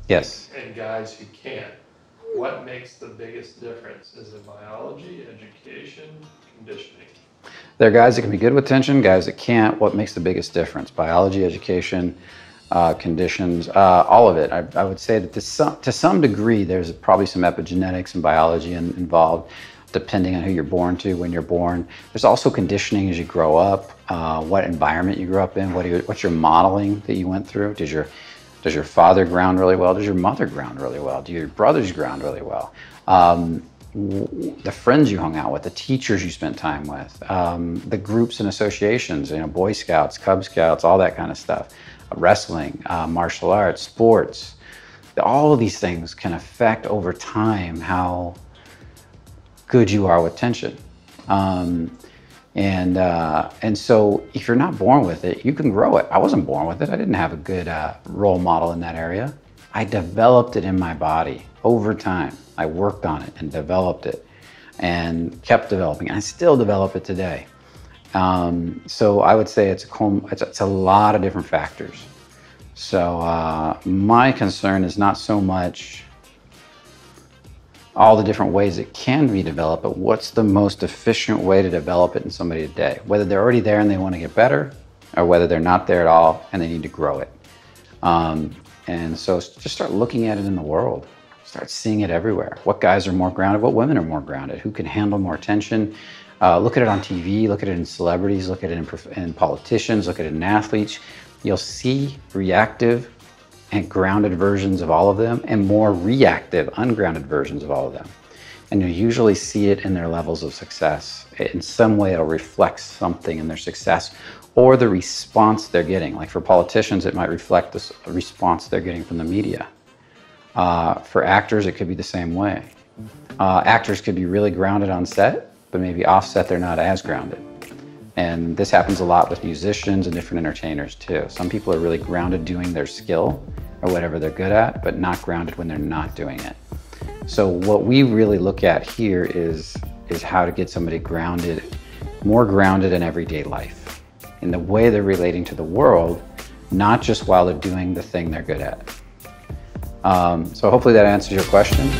Yes. and guys who can't. What makes the biggest difference? Is it biology, education, conditioning? There are guys that can be good with tension, guys that can't. What makes the biggest difference? Biology, education, conditions, all of it. I would say that to some degree, there's probably some epigenetics and biology involved, depending on who you're born to, when you're born. There's also conditioning as you grow up, what environment you grew up in, what's your modeling that you went through. Does your father ground really well? Does your mother ground really well? Do your brothers ground really well? The friends you hung out with, the teachers you spent time with, the groups and associations, Boy Scouts, Cub Scouts, all that kind of stuff, wrestling, martial arts, sports. All of these things can affect over time how good you are with tension. And so if you're not born with it, you can grow it. I wasn't born with it. I didn't have a good role model in that area. I developed it in my body over time. I worked on it and developed it and kept developing. I still develop it today. So I would say it's a lot of different factors. So my concern is not so much all the different ways it can be developed, but what's the most efficient way to develop it in somebody today? Whether they're already there and they want to get better, or whether they're not there at all and they need to grow it. And so just start looking at it in the world. Start seeing it everywhere. What guys are more grounded? What women are more grounded? Who can handle more tension? Look at it on TV, look at it in celebrities, look at it in politicians, look at it in athletes. You'll see reactive and grounded versions of all of them and more reactive, ungrounded versions of all of them. And you'll usually see it in their levels of success. In some way, it'll reflect something in their success or the response they're getting. Like for politicians, it might reflect the response they're getting from the media. For actors, it could be the same way. Actors could be really grounded on set, but maybe off set, they're not as grounded. And this happens a lot with musicians and different entertainers too. Some people are really grounded doing their skill or whatever they're good at, but not grounded when they're not doing it. So what we really look at here is how to get somebody grounded, more grounded in everyday life, in the way they're relating to the world, not just while they're doing the thing they're good at. So hopefully that answers your question.